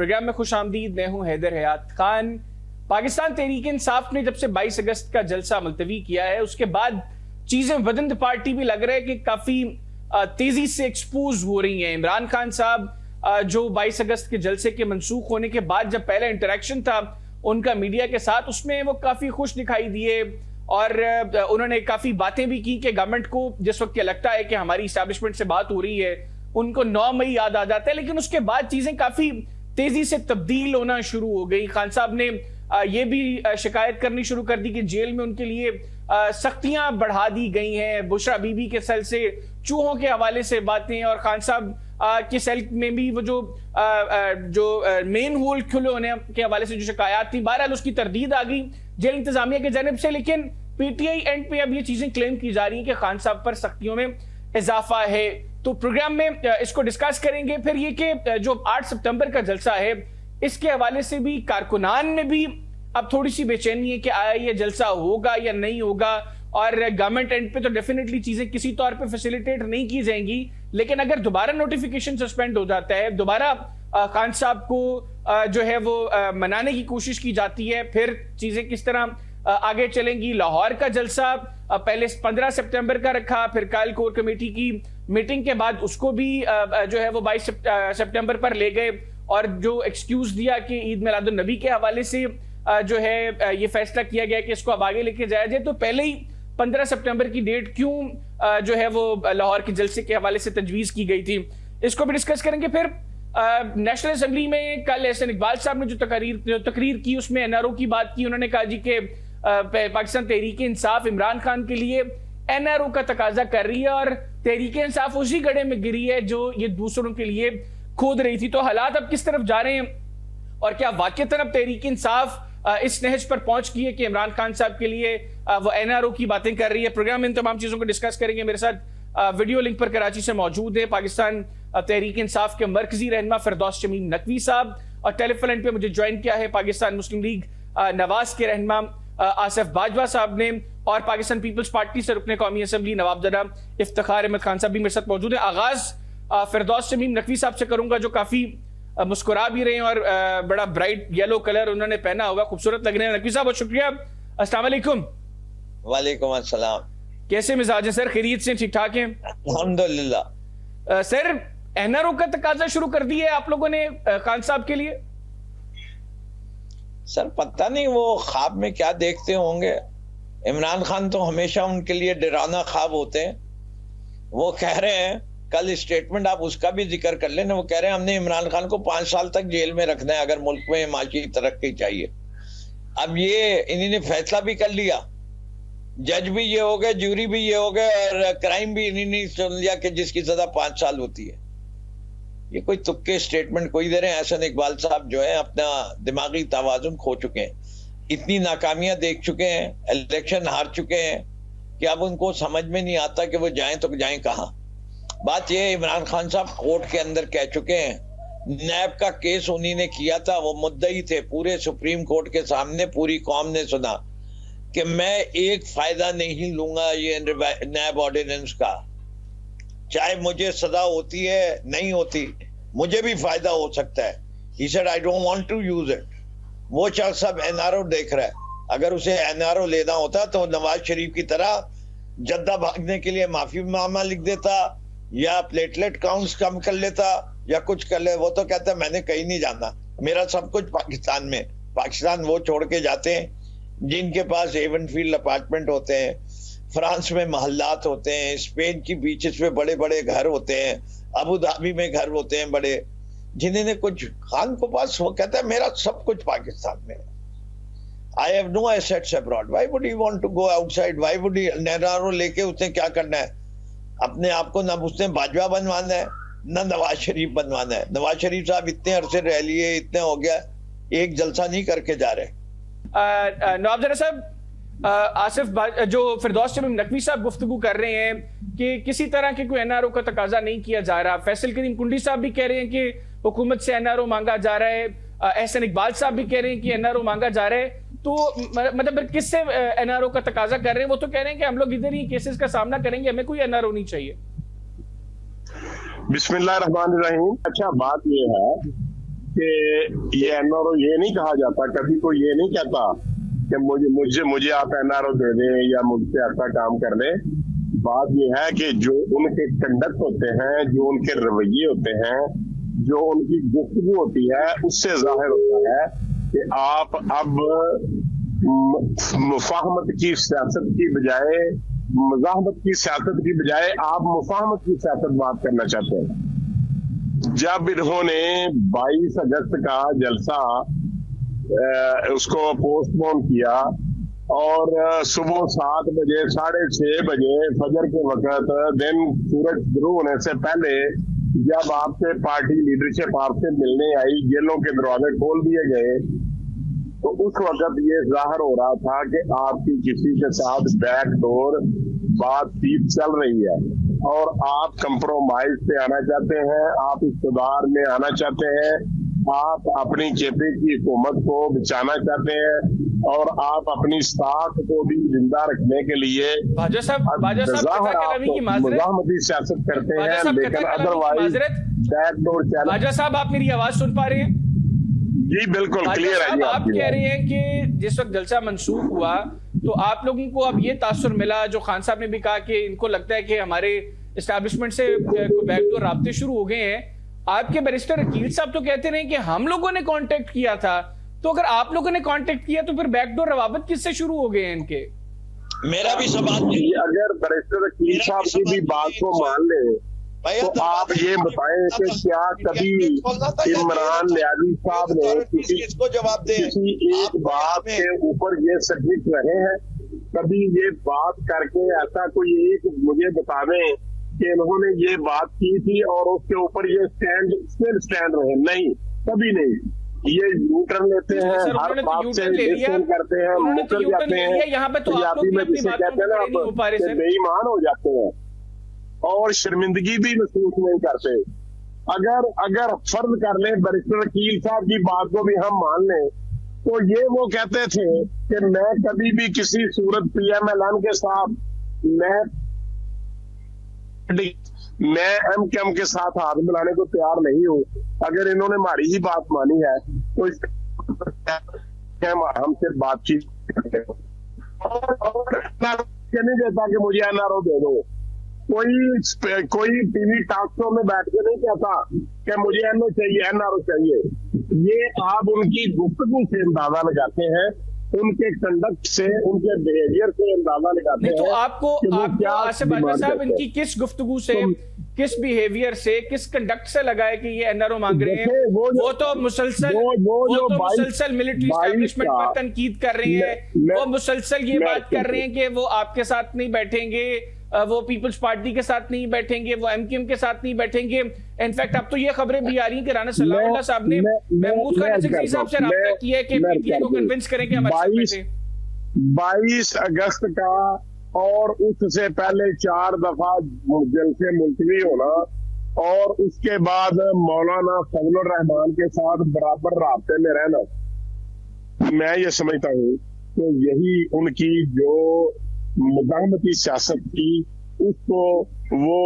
Programme में खुश आमदीद। मैं हूं हैदर हयात खान। पाकिस्तान तहरीक इंसाफ ने जब से 22 अगस्त का जलसा मुलतवी किया है उसके बाद चीजें वदन पार्टी भी लग रहा है कि काफी तेजी से एक्सपोज हो रही हैं। इमरान खान साहब जो 22 अगस्त के जलसे के मंसूख होने के बाद जब पहला इंटरेक्शन था उनका मीडिया के साथ, उसमें वो काफी खुश दिखाई दिए और उन्होंने काफी बातें भी की कि गवर्नमेंट को जिस वक्त ये लगता है कि हमारी इस्टेब्लिशमेंट से बात हो रही है उनको 9 मई याद आ जाता है, लेकिन उसके बाद चीजें काफी तेजी से तब्दील होना शुरू हो गई। खान साहब ने ये भी शिकायत करनी शुरू कर दी कि जेल में उनके लिए सख्तियां बढ़ा दी गई हैं। बुशरा बीबी के सेल से चूहों के हवाले से बातें, और खान साहब के सेल में भी वो जो मेन होल खुले होने के हवाले से जो शिकायत थी, बहरहाल उसकी तरदीद आ गई जेल इंतजामिया की जानिब से। लेकिन पीटीआई एंड पे अब ये चीजें क्लेम की जा रही हैं कि खान साहब पर सख्तियों में इजाफा है। तो प्रोग्राम में इसको डिस्कस करेंगे। फिर ये कि जो 8 सितंबर का जलसा है इसके हवाले से भी कारकुनान में भी अब थोड़ी सी बेचैनी है कि आया ये जलसा होगा या नहीं होगा, और गवर्नमेंट एंड पे तो डेफिनेटली चीजें किसी तौर पे फैसिलिटेट नहीं की जाएंगी, लेकिन अगर दोबारा नोटिफिकेशन सस्पेंड हो जाता है, दोबारा खान साहब को जो है वो मनाने की कोशिश की जाती है, फिर चीजें किस तरह आगे चलेंगी। लाहौर का जलसा पहले 15 सितंबर का रखा, फिर कल कोर कमेटी की मीटिंग के बाद उसको भी जो है वो 22 सितंबर पर ले गए, और जो एक्सक्यूज दिया कि ईद मिलादुन नबी के हवाले से जो है ये फैसला किया गया कि इसको अब आगे लेके जाया जाए। तो पहले ही 15 सितंबर की डेट क्यों जो है वो लाहौर के जलसे के हवाले से तजवीज की गई थी, इसको भी डिस्कस करेंगे। फिर नेशनल असेंबली में कल एहसन इकबाल साहब ने जो तकरीर की उसमें एनआरओ की बात की। उन्होंने कहा जी कि पाकिस्तान तहरीक इंसाफ इमरान खान के लिए एनआरओ का तकाजा कर रही है और तहरीक इंसाफ उसी गड्ढे में गिरी है जो ये दूसरों के लिए खोद रही थी। तो हालात अब किस तरफ जा रहे हैं और क्या वाकईतन अब तहरीक इंसाफ इस नहज पर पहुंच गई है कि इमरान खान साहब के लिए वो एनआरओ की बातें कर रही है। प्रोग्राम में इन तमाम चीजों को डिस्कस करेंगे। मेरे साथ वीडियो लिंक पर कराची से मौजूद है पाकिस्तान तहरीक इंसाफ के मरकजी रहनुमा फिरदौस शमीम नकवी साहब, और टेलीफोन लाइन पे मुझे ज्वाइन किया है पाकिस्तान मुस्लिम लीग नवाज के रहनुमा आसिफ बाजवा साहब ने, और पाकिस्तान पीपल्स पार्टी से रुकने कौमी असम्बली नवाबजादा इफ्तिखार अहमद खान साहब भी मेरे साथ मौजूद है। आगाज फिरदौस शमीम नकवी साहब से करूंगा जो काफी मुस्कुरा भी रहे हैं और बड़ा ब्राइट येलो कलर उन्होंने पहना हुआ, खूबसूरत लग रहे हैं। नकवी साहब बहुत शुक्रिया। अस्सलाम वालेकुम। वालेकुम अस्सलाम। कैसे मिजाज है सर? खैरियत से? ठीक ठाक हैं? अल्हम्दुलिल्लाह। सर एनआरओ का तकाजा शुरू कर दिया है आप लोगों ने खान साहब के लिए? सर पता नहीं वो ख्वाब में क्या देखते होंगे। इमरान खान तो हमेशा उनके लिए डरावना ख्वाब होते हैं। वो कह रहे हैं, कल स्टेटमेंट आप उसका भी जिक्र कर लेना, वो कह रहे हैं हमने इमरान खान को 5 साल तक जेल में रखना है अगर मुल्क में माशी तरक्की चाहिए। अब ये इन्होंने फैसला भी कर लिया, जज भी ये हो गए, जूरी भी ये हो गए, और क्राइम भी इन्होंने सुन लिया कि जिसकी सजा 5 साल होती है। ये कोई तुक्के स्टेटमेंट कोई दे रहे हैं। एहसन इकबाल साहब जो है अपना दिमागी तवाजुन खो चुके हैं, इतनी नाकामियां देख चुके हैं, इलेक्शन हार चुके हैं कि अब उनको समझ में नहीं आता कि वो जाएं तो जाएं कहां। बात ये, इमरान खान साहब कोर्ट के अंदर कह चुके हैं, नैब का केस उन्हीं ने किया था, वो मुद्दई थे, पूरे सुप्रीम कोर्ट के सामने पूरी कौम ने सुना कि मैं एक फायदा नहीं लूंगा ये नैब ऑर्डिनेंस का, चाहे मुझे सजा होती है नहीं होती, मुझे भी फायदा हो सकता है। He said I don't want to use it। वो शख्स सब एनआरओ देख रहा है। अगर उसे एनआरओ लेना होता तो नवाज शरीफ की तरह जद्दा भागने के लिए माफी मामा लिख देता, या प्लेटलेट काउंट्स कम कर लेता, या कुछ कर ले। वो तो कहता है मैंने कहीं नहीं जाना, मेरा सब कुछ पाकिस्तान में। पाकिस्तान वो छोड़ के जाते हैं जिनके पास एवन फील्ड अपार्टमेंट होते हैं, फ्रांस में महल्लात होते हैं, स्पेन की बीचेस पे बड़े बड़े घर होते हैं, अबू धाबी में घर होते हैं बड़े, जिन्हें कुछ खान को पास, वो कहता है मेरा सब कुछ पाकिस्तान में। I have no assets abroad, why would he want to go outside, why would he NRO लेके उसने क्या करना है? अपने आप को ना उसने बाजवा बनवाना है ना नवाज शरीफ बनवाना है। नवाज शरीफ साहब इतने अरसे रह लिए, इतने हो गया, एक जलसा नहीं करके जा रहे। नवाबजादा साहब, आसिफ जो फिरदौस शमीम नकवी साहब गुफ्तगू कर रहे हैं कि किसी तरह के कोई एनआरओ का तकाजा नहीं किया जा रहा, फैसल करीम कुंडी साहब भी कह रहे हैं कि हुकूमत से एनआरओ मांगा जा रहा है, एहसन इकबाल साहब भी कह रहे हैं कि एनआरओ मांगा जा रहा है, तो मतलब किससे एनआरओ का तकाजा कर रहे हैं? वो तो कह रहे हैं कि हम लोग इधर ही केसेस का सामना करेंगे, हमें कोई एनआरओ नहीं चाहिए। बिस्मिल्लाहिर्रहमानिर्रहीम। अच्छा बात ये है कि ये एनआरओ, ये नहीं कहा जाता, कभी कोई ये नहीं कहता कि मुझे आप एनआरओ दे दें या मुझसे ऐसा काम कर लें। बात ये है कि जो उनके कंडक्ट होते हैं, जो उनके रवैये होते हैं, जो उनकी गुफ्तगू होती है, उससे जाहिर होता है कि आप अब मुफाहमत की सियासत की बजाय, मज़ाहमत की सियासत की बजाय आप मुफाहमत की सियासत बात करना चाहते हैं। जब इन्होंने 22 अगस्त का जलसा उसको पोस्टपोन किया और सुबह 7 बजे 6:30 बजे फजर के वक्त, दिन सूरज शुरू होने से पहले जब आपसे पार्टी लीडरशिप आपसे मिलने आई, जेलों के दरवाजे खोल दिए गए, तो उस वक्त ये जाहिर हो रहा था कि आपकी किसी के साथ बैकडोर बातचीत चल रही है और आप कंप्रोमाइज पे आना चाहते हैं, आप इक़्तिदार में आना चाहते हैं, आप अपनी केपी की हुकूमत को बचाना चाहते हैं और आप अपनी साख को भी जिंदा रखने के लिए मुज़ाहमती सियासत करते हैं, लेकिन अदरवाइज बैकडोर चैनल। बाजा साहब, आप मेरी आवाज सुन पा रहे हैं? जी बिल्कुल क्लियर है। आप कह रहे हैं कि जिस वक्त जलसा मंसूख हुआ तो आप लोगों को अब ये तासुर मिला, जो खान साहब ने भी कहा कि इनको लगता है कि हमारे एस्टैब्लिशमेंट से बैकडोर राब्ते शुरू हो गए हैं। आपके बैरिस्टर अकील साहब तो कहते रहे कि हम लोगों ने कांटेक्ट किया था, तो अगर आप लोगों ने कांटेक्ट किया तो फिर बैकडोर रवाबत किससे शुरू हो गए हैं इनके? मेरा भी सवाल, अगर बैरिस्टर अकील साहब की भी बात को मान ले तो आप ये बताएं कि क्या कभी इमरान न्याजी साहब ने किसी एक बात के ऊपर ये सटीक रहे हैं? कभी ये बात करके ऐसा कोई एक मुझे बतावें कि इन्होंने ये बात की थी और उसके ऊपर ये स्टैंड रहे? नहीं, कभी नहीं। ये यू टर्न लेते हैं, हर बात से डिस्कशन करते हैं, मुकर जाते हैं, यहाँ पे तो पंजाबी में जिसे कहते हैं ना, आप बेईमान हो जाते हैं और शर्मिंदगी भी महसूस नहीं करते। अगर फर्ज कर ले बैरिस्टर अकील साहब की बात को भी हम मान लें, तो ये वो कहते थे कि मैं कभी भी किसी सूरत PMLN के साथ, मैं MKM के साथ हाथ मिलाने को तैयार नहीं हूं। अगर इन्होंने हमारी ही बात मानी है तो हम सिर्फ बातचीत नहीं देता कि मुझे NRO दे दो। कोई टीवी टॉक शो में बैठ के नहीं कहता कि मुझे NRO चाहिए। ये आप उनकी गुफ्तगू से अंदाजा लगाते हैं, उनके कंडक्ट से, उनके बिहेवियर से अंदाजा लगाते हैं। तो आपको आसिफ बाजा साहब इनकी किस गुफ्तगू से, किस बिहेवियर से, किस कंडक्ट से लगा है कि ये NRO मांग रहे हैं? वो तो मुसलसल मिलिट्री एस्टैब्लिशमेंट पर तनकीद कर रहे हैं, वो मुसलसल ये बात कर रहे हैं कि वो आपके साथ नहीं बैठेंगे, वो पीपल्स पार्टी के साथ नहीं बैठेंगे, वो MKM के साथ नहीं बैठेंगे। इनफैक्ट अब तो ये खबरें भी आ रही हैं कि राना सलामुल्लाह साहब ने महमूद खान नज़ीफ़ी साहब से राब्ता किया है कि PTI को कन्विंस करें कि हमारे साथ 22 अगस्त का और उससे पहले 4 दफा जलसे मुलतवी होना और उसके बाद मौलाना फजलुर रहमान के साथ बराबर राब्ते में रहना, मैं ये समझता हूँ कि यही उनकी जो मुज़ाहमती सियासत की, उसको वो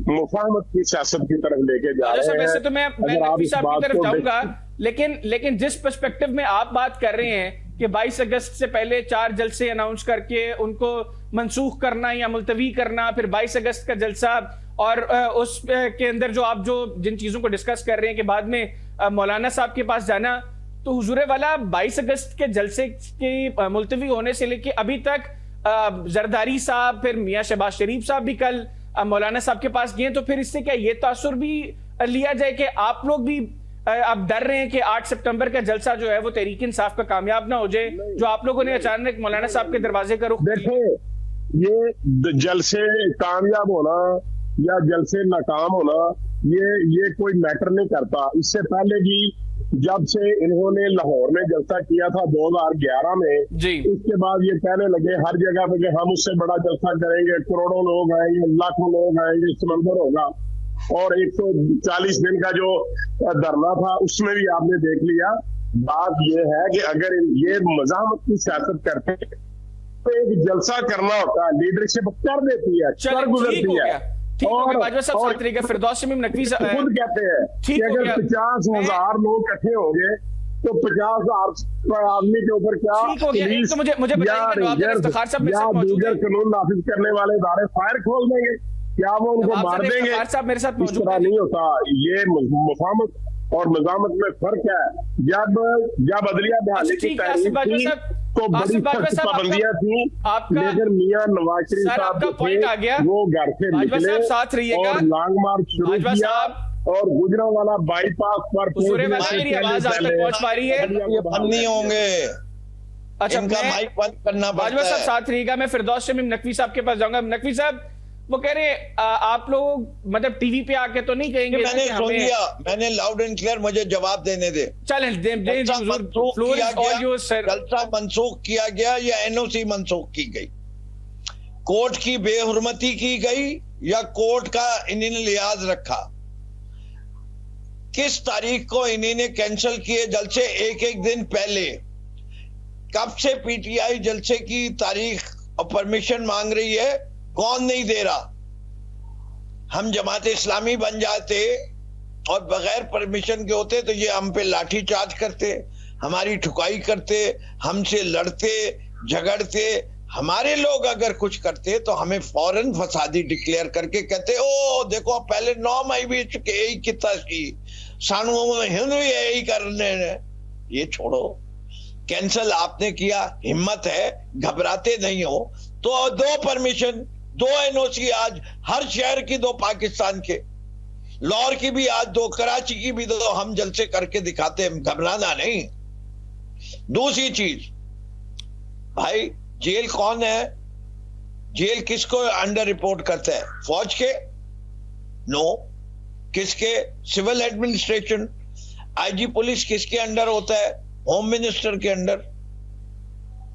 मुफाहमत की सियासत की तरफ लेके जा रहे हैं। वैसे तो मैं नकवी साहब की तरफ जाऊंगा, लेकिन जिस पर्सपेक्टिव में आप बात कर रहे हैं कि 22 अगस्त से पहले 4 जलसे अनाउंस करके उनको मनसूख करना या मुलतवी करना, फिर 22 अगस्त का जलसा और उस के अंदर जो जिन चीजों को डिस्कस कर रहे हैं कि बाद में मौलाना साहब के पास जाना, तो हुजूरे वाला 22 अगस्त के जलसे के मुलतवी होने से लेके अभी तक जरदारी साहब, फिर मियां शहबाज शरीफ साहब भी कल मौलाना साहब के पास गए, तो फिर इससे क्या ये तासुर भी लिया जाए कि आप लोग भी अब डर रहे हैं कि 8 सितंबर का जलसा जो है वो तहरीक इंसाफ का कामयाब ना हो जाए, जो आप लोगों ने अचानक मौलाना साहब के दरवाजे का रुख? देखिए, ये जलसे कामयाब होना या जलसे नाकाम होना ये कोई मैटर नहीं करता। इससे पहले भी जब से इन्होंने लाहौर में जलसा किया था 2011 में, उसके बाद ये कहने लगे हर जगह पे कि हम उससे बड़ा जलसा करेंगे, करोड़ों लोग आएंगे, लाखों लोग आएंगे, समंदर होगा। और 140 दिन का जो धरना था उसमें भी आपने देख लिया। बात ये है कि अगर ये मज़ाहमत की सियासत करते तो एक जलसा करना होता है, लीडरशिप कर देती है, कर गुजरती है, ठीक हो गया बाजवा साहब, साथ रहिएगा। फिरदौस शमीम नकवी साहब खुद कहते हैं ठीक कि हो अगर गया। 50,000 लोग इकट्ठे होंगे तो 50,000 आदमी के ऊपर क्या ठीक हो गया। एक तो मुझे बताइए कि नवाब जरा इफ्तिखार साहब मेरे या साथ मौजूद दीगर हैं। कानून नाफिज करने वाले इदारे फायर खोल देंगे, क्या वो उनको नवाब मार जरा देंगे? इफ्तिखार साहब मेरे साथ इस मौजूद तरह हैं। नहीं होता। ये मुफाहमत और मजामत में फर्क है। जब अदलिया बहाली की ठीक है, आसिफ तहरीक बाजवा थी साहब, तो बड़ी आसिफ बाजवा सख्त साहब, पाबंदियां थी, आपका- लेकिन मियां नवाज शरीफ सर, साहब आपका जो पॉइंट थे, आ गया। वो घर से बाजवा निकले साहब साथ रहिएगा। और लॉन्ग मार्च शुरू बाजवा किया साहब, और गुजरांवाला बाईपास पर हुजूर पहुंचने वाला से मेरी आवाज आप तक पहले पहुंच पा रही है? ये फन्नी होंगे, अच्छा, इनका मैं माइक बंद करना बाजवा पड़ता साहब है। साथ रहिएगा। मैं फिरदौस शमीम नकवी साहब के पास जाऊंगा। नकवी साहब वो कह रहे हैं आप लोग मतलब टीवी पे आके तो नहीं कहेंगे मैंने कि सुन हमें- लिया, मैंने लाउड एंड क्लियर, मुझे जवाब देने दे। चलें जलसा मनसूख फ्लोर किया इज ऑल गया, योर्स सर। जलसा मनसूख किया गया या एनओसी मनसूख की गई? कोर्ट की बेहुरमती की गई या कोर्ट का इन्होंने लिहाज रखा? किस तारीख को इन्होंने कैंसिल किए जलसे? एक एक दिन पहले। कब से पीटीआई जलसे की तारीख और परमिशन मांग रही है? कौन नहीं दे रहा? हम जमात इस्लामी बन जाते और बगैर परमिशन के होते तो ये हम पे लाठी चार्ज करते, हमारी ठुकाई करते, हमसे लड़ते झगड़ते। हमारे लोग अगर कुछ करते तो हमें फौरन फसादी डिक्लेयर करके कहते ओ देखो पहले 9 मई भी यही किता सी सानू हिंदू यही करने ने। ये छोड़ो, कैंसल आपने किया, हिम्मत है, घबराते नहीं हो तो दो परमिशन, 2 एनओसी आज हर शहर की, 2 पाकिस्तान के, लाहौर की भी आज 2, कराची की भी 2, हम जलसे करके दिखाते हैं, घबराना नहीं। दूसरी चीज भाई, जेल कौन है? जेल किसको अंडर रिपोर्ट करता है? फौज के? नो। किसके? Civil administration. आईजी पुलिस किसके अंडर होता है? होम मिनिस्टर के अंडर।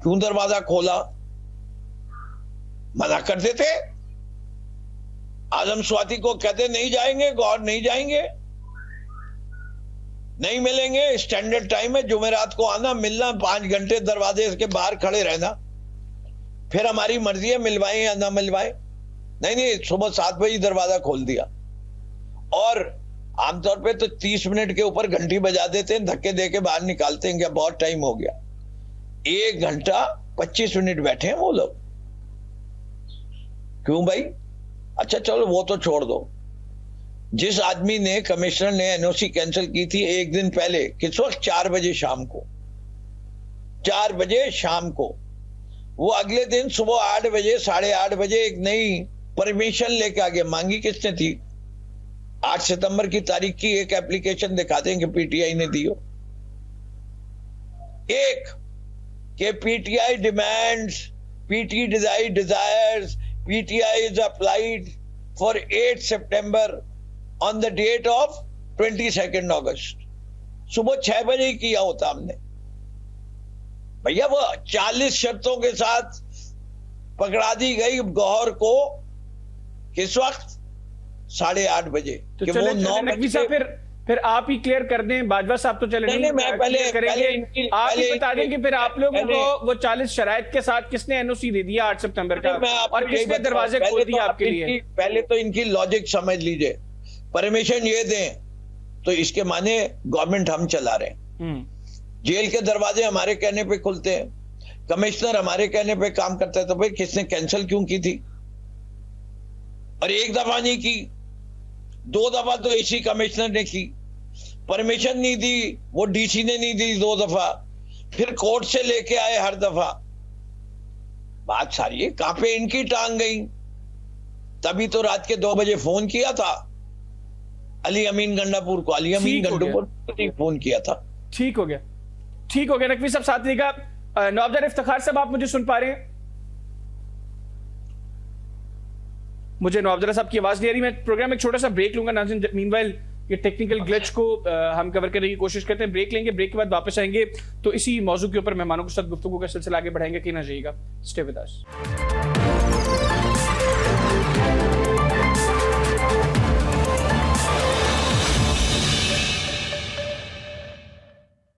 क्यों दरवाजा खोला? मना कर देते। आजम स्वाति को कहते नहीं जाएंगे, गौर नहीं जाएंगे, नहीं मिलेंगे, स्टैंडर्ड टाइम है, जुमेरात को आना, मिलना, 5 घंटे दरवाजे के बाहर खड़े रहना, फिर हमारी मर्जी है मिलवाएं या ना मिलवाएं। नहीं, सुबह 7 बजे दरवाजा खोल दिया। और आमतौर पे तो 30 मिनट के ऊपर घंटी बजा देते हैं, धक्के दे के बाहर निकालते हैं, क्या बहुत टाइम हो गया। 1 घंटा 25 मिनट बैठे हैं वो लोग। क्यों भाई? अच्छा चलो वो तो छोड़ दो। जिस आदमी ने, कमिश्नर ने एनओसी कैंसिल की थी एक दिन पहले, किस वक्त? 4 बजे शाम को। 4 बजे शाम को वो अगले दिन सुबह 8 बजे, 8:30 बजे एक नई परमिशन लेके आ गया। मांगी किसने थी? 8 सितंबर की तारीख की एक एप्लीकेशन दिखाते हैं कि पीटीआई ने दी हो। एक के PTI demands, PTI desires, PTI is applied for 8 सितंबर ऑन द डेट ऑफ 22 अगस्त। सुबह 6 बजे ही किया होता हमने। भैया वो 40 शर्तों के साथ पकड़ा दी गई गौहर को किस वक्त? 8:30 बजे। तो कि चले वो 9 नकवी साहब, फिर आप ही क्लियर कर दें। बाजवा साहब तो चले नहीं, मैं clear करेंगे। आप ही बता दें कि फिर आप लोगों को वो 40 शराइत के साथ किसने एनओसी दे दिया 8 सितंबर का, और किसने दरवाजे खोल दिए आपके लिए? पहले तो इनकी लॉजिक समझ लीजिए। परमिशन ये दें तो इसके माने गवर्नमेंट हम चला रहे हैं। जेल के दरवाजे हमारे कहने पे खुलते हैं, कमिश्नर हमारे कहने पे काम करता है, तो भाई किसने कैंसिल क्यों की थी? और एक दफा नहीं की, 2 दफा तो इसी कमिश्नर ने की। परमिशन नहीं दी, वो डीसी ने नहीं दी 2 दफा, फिर कोर्ट से लेके आए हर दफा। बात सारी है कहां पे इनकी टांग गई। तभी तो रात के 2 बजे फोन किया था अली अमीन गंडापुर को, अली अमीन गंडापुर ने फोन किया था। ठीक हो गया, ठीक हो गया। नकवी साहब साथ रहिएगा। नवाब जरा इफ्तिखार साहब, आप मुझे सुन पा रहे हैं? मुझे नवाब जरा साहब की आवाज नहीं आ रही। मैं प्रोग्राम एक छोटा सा ब्रेक लूंगा नाज़रीन। मीनवाइल ये टेक्निकल ग्लिच को हम कवर करने की कोशिश करते हैं। ब्रेक लेंगे, ब्रेक के बाद वापस आएंगे तो इसी मौजू के ऊपर मेहमानों के साथ गुफ्तगू का सिलसिला आगे बढ़ाएंगे। कि ना जाइएगा, स्टे विद अस।